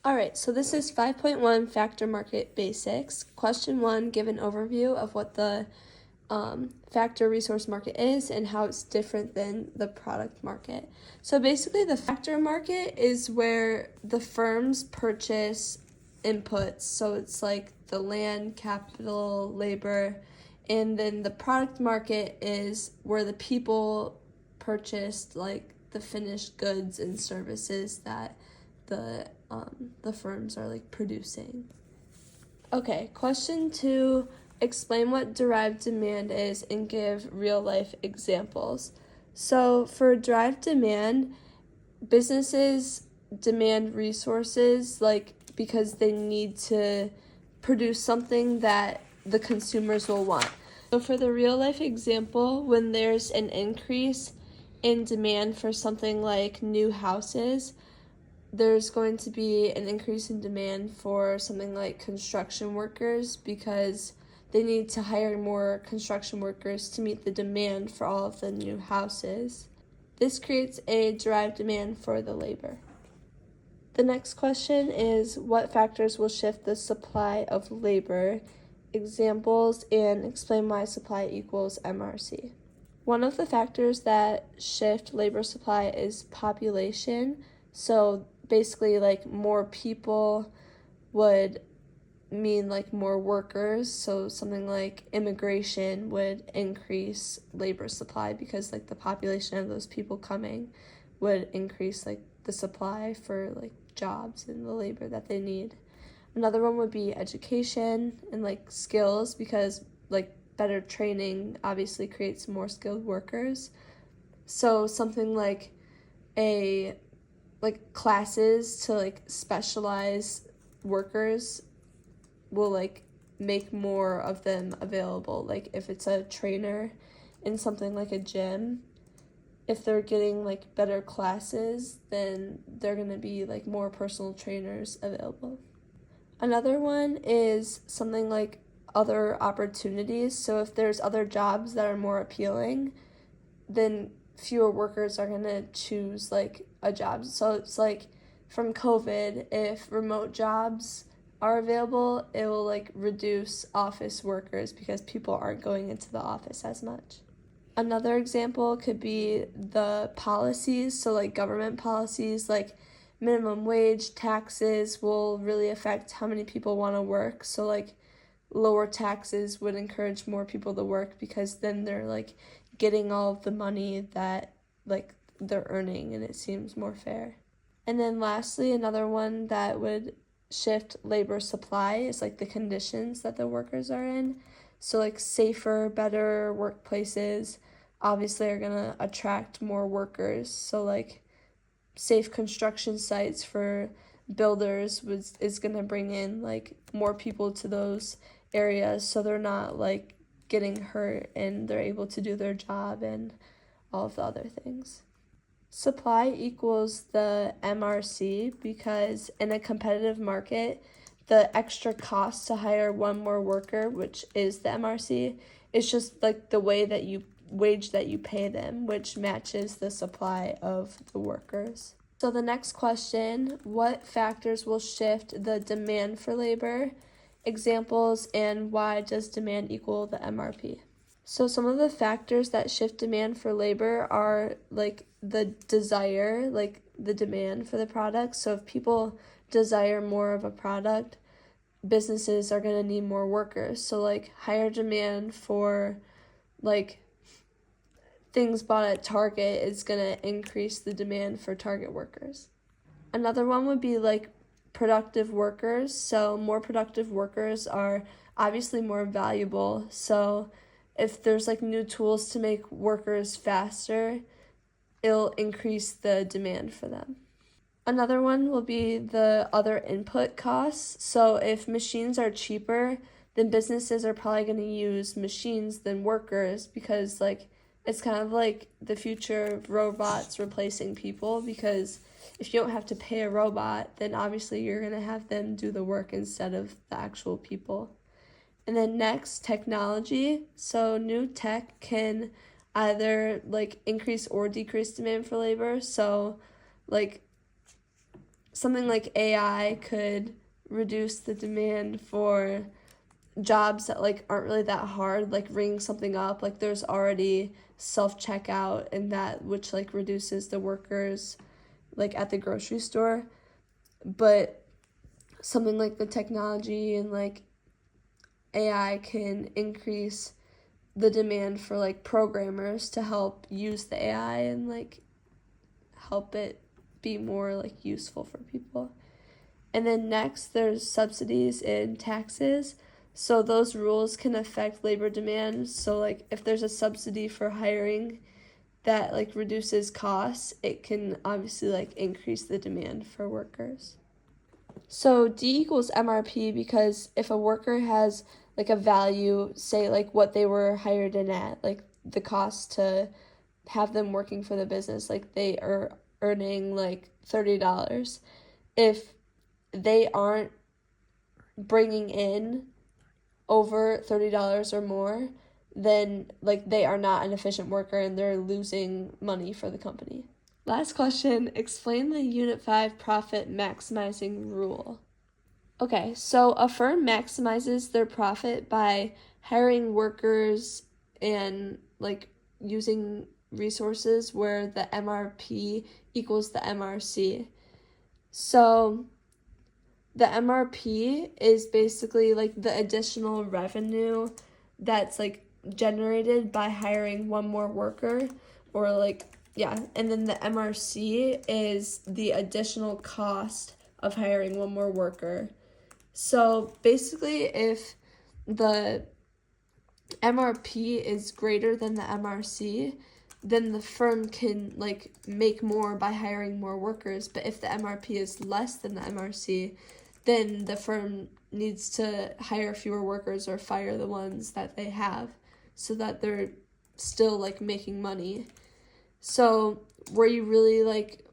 Alright, so this is 5.1 Factor Market Basics. Question 1, give an overview of what the factor resource market is and how it's different than the product market. So basically the factor market is where the firms purchase inputs, so it's like the land, capital, labor, and then the product market is where the people purchased like the finished goods and services that the firms are like producing. Okay, question 2, explain what derived demand is and give real life examples. So for derived demand, businesses demand resources like because they need to produce something that the consumers will want. So for the real life example, when there's an increase in demand for something like new houses, there's going to be an increase in demand for something like construction workers because they need to hire more construction workers to meet the demand for all of the new houses. This creates a derived demand for the labor. The next question is, what factors will shift the supply of labor? Examples, and explain why supply equals MRC. One of the factors that shift labor supply is population. So basically, like, more people would mean like more workers, so something like immigration would increase labor supply because like the population of those people coming would increase like the supply for like jobs and the labor that they need. Another one would be education and like skills, because like better training obviously creates more skilled workers. So something like classes to like specialize workers will like make more of them available. Like if it's a trainer in something like a gym, if they're getting like better classes, then they're going to be like more personal trainers available. Another one is something like other opportunities. So if there's other jobs that are more appealing, then fewer workers are going to choose like a job. So it's like from COVID, if remote jobs are available, it will like reduce office workers because people aren't going into the office as much. Another example could be the policies. So like government policies like minimum wage, taxes will really affect how many people want to work. So like lower taxes would encourage more people to work because then they're like getting all of the money that like they're earning, and it seems more fair. And then lastly, another one that would shift labor supply is like the conditions that the workers are in. So like safer, better workplaces obviously are gonna attract more workers. So like safe construction sites for builders is gonna bring in like more people to those areas, so they're not like getting hurt and they're able to do their job and all of the other things. Supply equals the MRC because in a competitive market, the extra cost to hire one more worker, which is the MRC, is just like the wage that you pay them, which matches the supply of the workers. So the next question, what factors will shift the demand for labor? Examples, and why does demand equal the MRP? So some of the factors that shift demand for labor are like the desire, like the demand for the product. So if people desire more of a product, businesses are going to need more workers. So like higher demand for like things bought at Target is going to increase the demand for Target workers. Another one would be like productive workers. So more productive workers are obviously more valuable. So if there's like new tools to make workers faster, it'll increase the demand for them. Another one will be the other input costs. So if machines are cheaper, then businesses are probably going to use machines than workers, because like it's kind of like the future of robots replacing people, because if you don't have to pay a robot, then obviously you're going to have them do the work instead of the actual people. And then next, technology. So new tech can either like increase or decrease demand for labor. So like something like AI could reduce the demand for jobs that like aren't really that hard, like ringing something up. Like there's already self-checkout and that, which like reduces the workers like at the grocery store. But something like the technology and like AI can increase the demand for like programmers to help use the AI and like help it be more like useful for people. And then next there's subsidies and taxes. So those rules can affect labor demand. So like if there's a subsidy for hiring that like reduces costs, it can obviously like increase the demand for workers. So D equals MRP because if a worker has like a value, say like what they were hired in at, like the cost to have them working for the business, like they are earning like $30. If they aren't bringing in over $30 or more, then like they are not an efficient worker and they're losing money for the company. Last question, explain the Unit 5 profit maximizing rule. Okay, so a firm maximizes their profit by hiring workers and like using resources where the MRP equals the MRC. So the MRP is basically like the additional revenue that's like generated by hiring one more worker, or like, yeah, and then the MRC is the additional cost of hiring one more worker. So basically if the MRP is greater than the MRC, then the firm can like make more by hiring more workers. But if the MRP is less than the MRC, then the firm needs to hire fewer workers or fire the ones that they have so that they're still like making money. So where you really like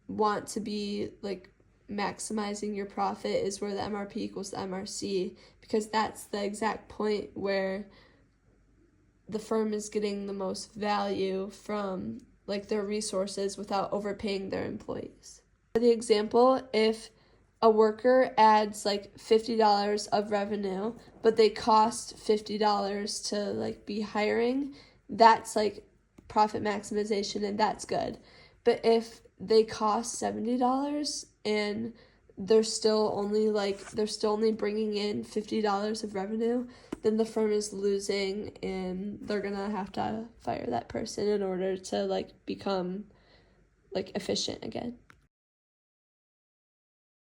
want to be like maximizing your profit is where the MRP equals the MRC, because that's the exact point where the firm is getting the most value from like their resources without overpaying their employees. For the example, if a worker adds like $50 of revenue, but they cost $50 to like be hiring, that's like profit maximization and that's good. But if they cost $70 and they're still only bringing in $50 of revenue, then the firm is losing and they're gonna have to fire that person in order to like become like efficient again.